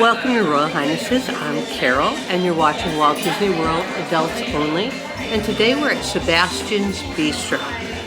Welcome to Royal Highnesses. I'm Carol, and you're watching Walt Disney World Adults Only. And today we're at Sebastian'S Bistro.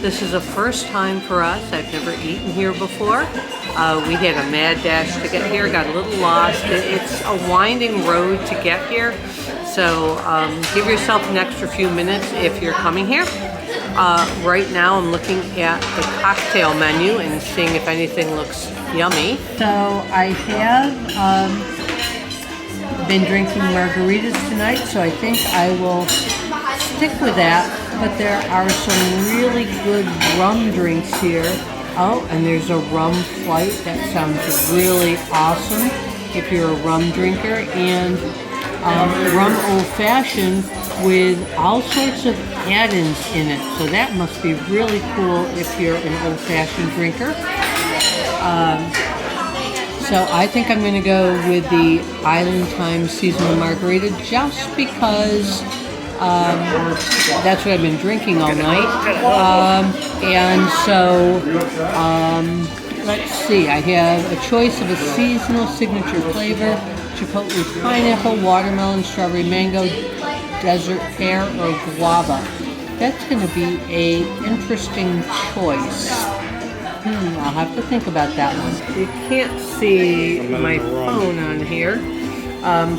This is a first time for us. I've never eaten here before. We had a mad dash to get here, got a little lost. It's a winding road to get here, so give yourself an extra few minutes if you're coming here. Right now I'm looking at the cocktail menu and seeing if anything looks yummy. So I have been drinking margaritas tonight, so I think I will stick with that. But there are some really good rum drinks here. Oh, and there's a Rum Flight. That sounds really awesome if you're a rum drinker. And rum old-fashioned with all sorts of add-ins in it. So that must be really cool if you're an old-fashioned drinker. So I think I'm going to go with the Island Time Seasonal Margarita just because that's what I've been drinking all night. And so let's see, I have a choice of a seasonal signature flavor: chipotle pineapple, watermelon, strawberry mango, desert pear, or guava. That's going to be an interesting choice. I'll have to think about that one. You can't see my phone on here,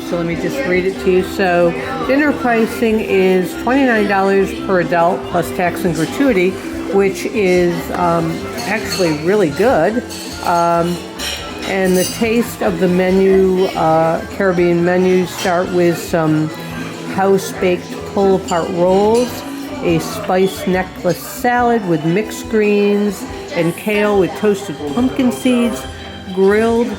so let me just read it to you. So dinner pricing is $29 per adult plus tax and gratuity, which is actually really good. And the taste of the menu, Caribbean menus, start with some house-baked pull-apart rolls, a spiced necklace salad with mixed greens and kale with toasted pumpkin seeds, grilled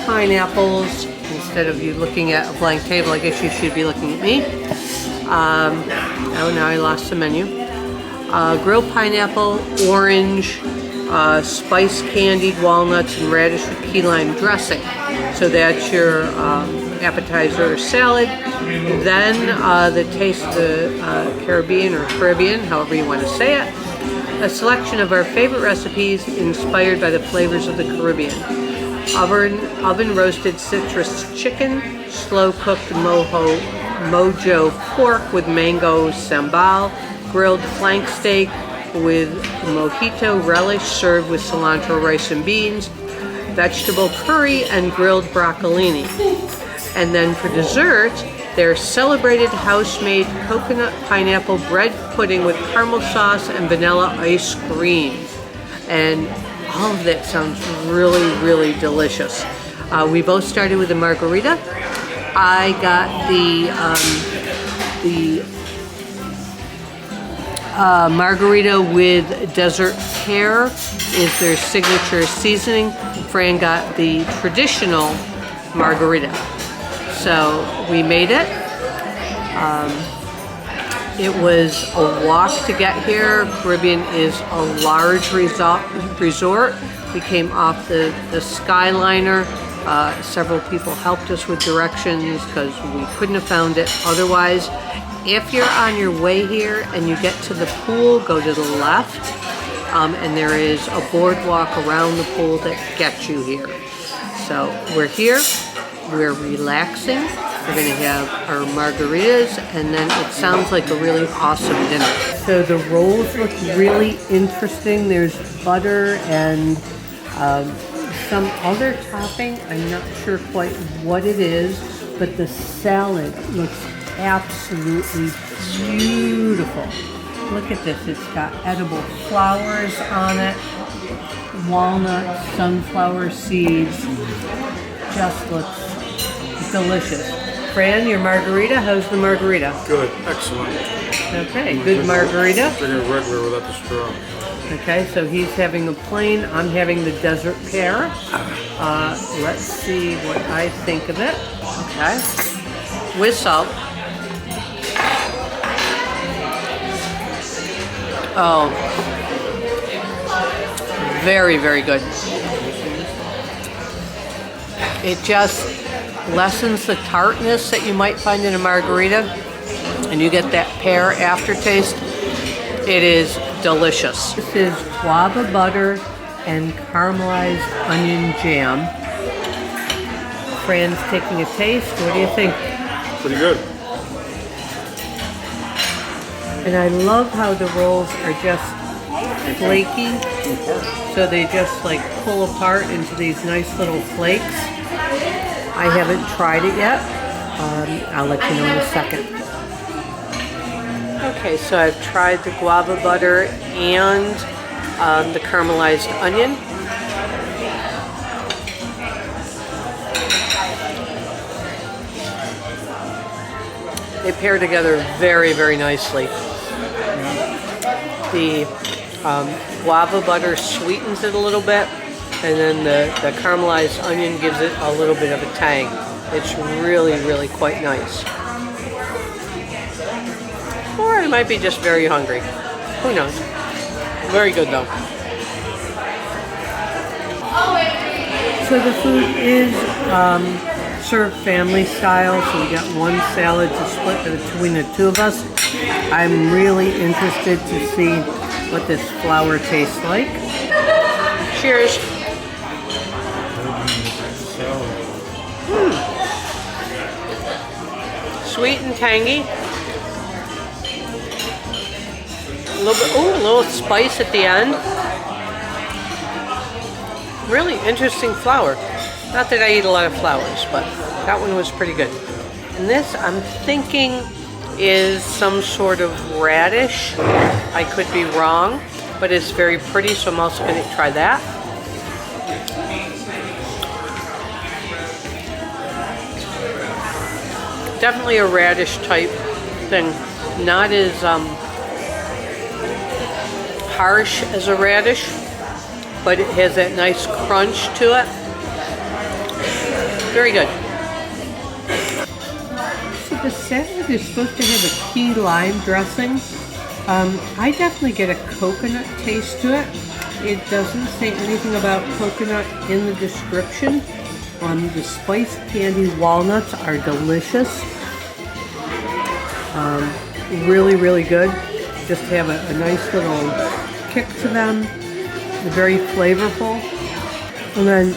pineapples. Instead of you looking at a blank table, I guess you should be looking at me. Oh, now I lost the menu. Grilled pineapple, orange, spiced candied walnuts, and radish with key lime dressing. So that's your appetizer or salad. Then the taste of the Caribbean, or Caribbean, however you want to say it. A selection of our favorite recipes inspired by the flavors of the Caribbean. Oven roasted citrus chicken, slow cooked mojo pork with mango sambal, grilled flank steak with mojito relish served with cilantro rice and beans, vegetable curry, and grilled broccolini. And then for dessert, their celebrated house-made coconut pineapple bread pudding with caramel sauce and vanilla ice cream. And all of that sounds really, really delicious. We both started with a margarita. I got the margarita with desert pear is their signature seasoning. Fran got the traditional margarita. So we made it. It was a walk to get here. Caribbean is a large resort. We came off the Skyliner. Several people helped us with directions because we couldn't have found it otherwise. If you're on your way here and you get to the pool, go to the left. And there is a boardwalk around the pool that gets you here. So we're here. We're relaxing. We're going to have our margaritas, and then it sounds like a really awesome dinner. So the rolls look really interesting. There's butter and some other topping. I'm not sure quite what it is, but the salad looks absolutely beautiful. Look at this. It's got edible flowers on it, walnuts, sunflower seeds. Just looks delicious. Fran, your margarita, how's the margarita? Good, excellent. Okay, good margarita. Drinking a regular without the straw. Okay, so he's having a plain, I'm having the desert pear. Let's see what I think of it. Okay, with salt. Oh, very, very good. It just lessens the tartness that you might find in a margarita, and you get that pear aftertaste. It is delicious. This is guava butter and caramelized onion jam. Fran's taking a taste. What do you think? Pretty good. And I love how the rolls are just flaky. So they just like pull apart into these nice little flakes. I haven't tried it yet. I'll let you know in a second. Okay, so I've tried the guava butter and the caramelized onion. They pair together very, very nicely. The guava butter sweetens it a little bit, and then the caramelized onion gives it a little bit of a tang. It's really, really quite nice. Or I might be just very hungry. Who knows? Very good though. So the food is served family style, so we got one salad to split between the two of us. I'm really interested to see what this flour tastes like. Cheers. Sweet and tangy. A little bit, ooh, a little spice at the end. Really interesting flour. Not that I eat a lot of flowers, but that one was pretty good. And this, I'm thinking, is some sort of radish. I could be wrong, but it's very pretty, so I'm also going to try that. Definitely a radish type thing. Not as harsh as a radish, but it has that nice crunch to it. Very good. So the salad is supposed to have a key lime dressing. I definitely get a coconut taste to it. It doesn't say anything about coconut in the description. The spiced candy walnuts are delicious. Really, really good. Just have a nice little kick to them. Very flavorful. And then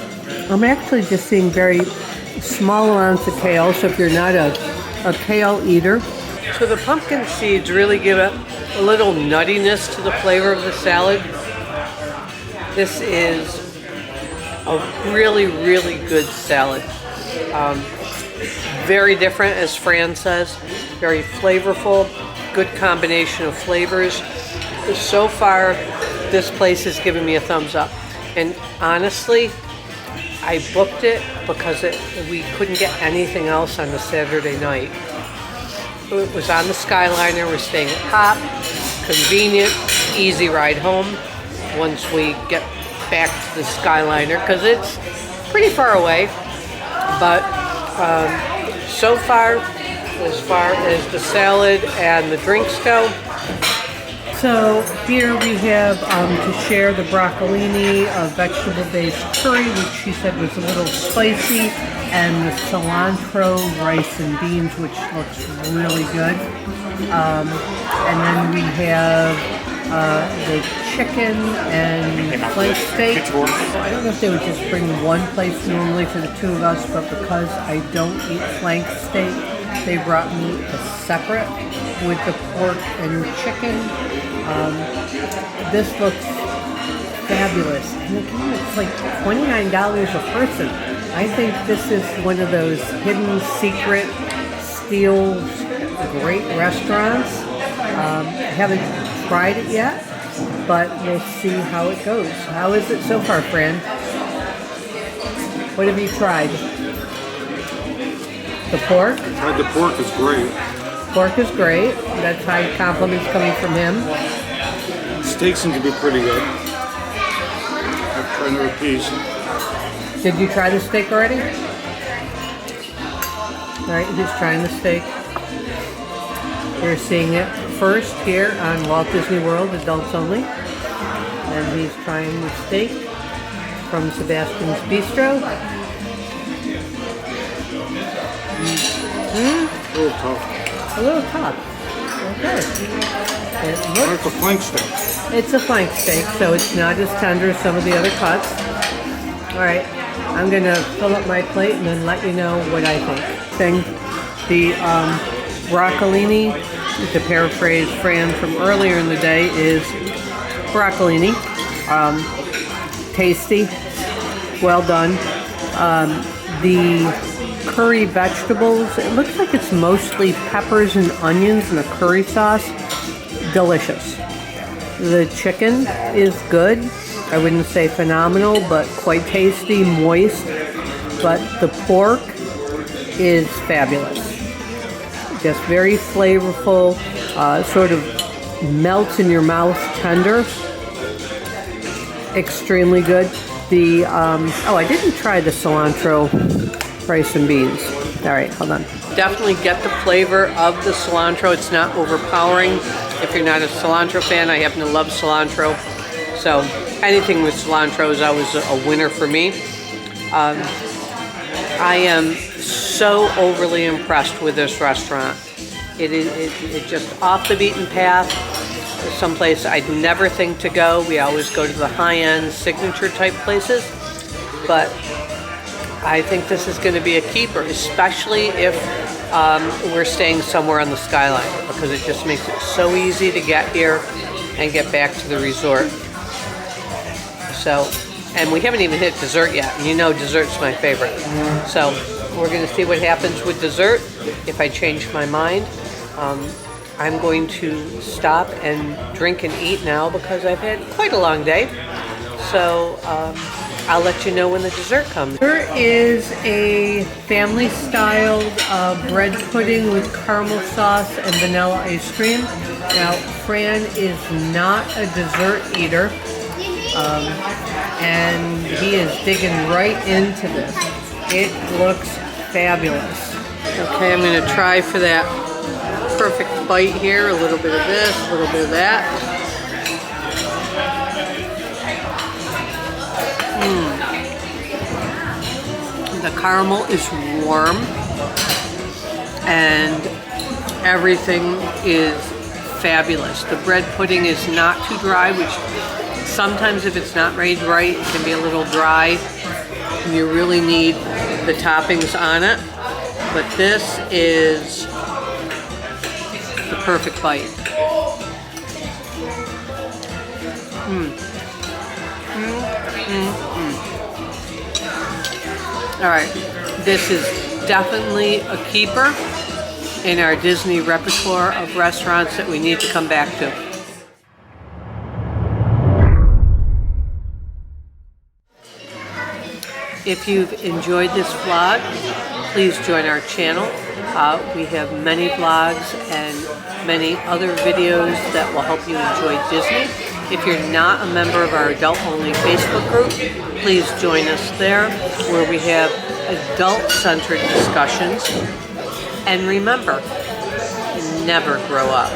I'm actually just seeing very small amounts of kale, so if you're not a kale eater. So the pumpkin seeds really give it a little nuttiness to the flavor of the salad. This is a really, really good salad. Very different, as Fran says. Very flavorful, good combination of flavors. So far, this place has given me a thumbs up. And honestly, I booked it because we couldn't get anything else on the Saturday night. It was on the Skyliner. We're staying at Pop. Convenient, easy ride home once we get back to the Skyliner, because it's pretty far away. But so far, as the salad and the drinks go. So here we have to share the broccolini, a vegetable-based curry, which she said was a little spicy, and the cilantro rice and beans, which looks really good. And then we have the chicken and flank steak. I don't know if they would just bring one place normally for the two of us, but because I don't eat flank steak, they brought me a separate with the pork and chicken. This looks fabulous. And again, it's like $29 a person. I think this is one of those hidden secret steals great restaurants. I haven't tried it yet, but we'll see how it goes. How is it so far, Fran? What have you tried? The pork? I tried the pork, it's great. Pork is great. That's high compliments coming from him. Steak seems to be pretty good. I've tried another piece. Did you try the steak already? Alright, he's trying the steak. You're seeing it first here on Walt Disney World, adults only. And he's trying the steak from Sebastian'S Bistro. A little tough. A little tough. Okay. It's a flank steak. It's a flank steak, so it's not as tender as some of the other cuts. All right. I'm gonna fill up my plate and then let you know what I think. The broccolini, to paraphrase Fran from earlier in the day, is broccolini. Tasty, well done. The curry vegetables, it looks like it's mostly peppers and onions and a curry sauce. Delicious. The chicken is good. I wouldn't say phenomenal, but quite tasty, moist. But the pork is fabulous. Just very flavorful, sort of melts in your mouth, tender. Extremely good. The, oh, I didn't try the cilantro rice and beans. All right, hold on. Definitely get the flavor of the cilantro. It's not overpowering. If you're not a cilantro fan, I happen to love cilantro. So anything with cilantro is always a winner for me. I am so overly impressed with this restaurant. It's just off the beaten path. Someplace I'd never think to go. We always go to the high-end signature type places. But I think this is going to be a keeper, especially if we're staying somewhere on the skyline, because it just makes it so easy to get here and get back to the resort. So, and we haven't even hit dessert yet, and you know dessert's my favorite. So we're going to see what happens with dessert. If I change my mind, I'm going to stop and drink and eat now because I've had quite a long day. So I'll let you know when the dessert comes. There is a family-styled bread pudding with caramel sauce and vanilla ice cream. Now, Fran is not a dessert eater, and he is digging right into this. It looks fabulous. Okay, I'm going to try for that perfect bite here. A little bit of this, a little bit of that. The caramel is warm and everything is fabulous. The bread pudding is not too dry, which sometimes if it's not made right, it can be a little dry and you really need the toppings on it. But this is the perfect bite. All right, this is definitely a keeper in our Disney repertoire of restaurants that we need to come back to. If you've enjoyed this vlog, please join our channel. We have many vlogs and many other videos that will help you enjoy Disney. If you're not a member of our adult-only Facebook group, please join us there, where we have adult-centered discussions. And remember, never grow up.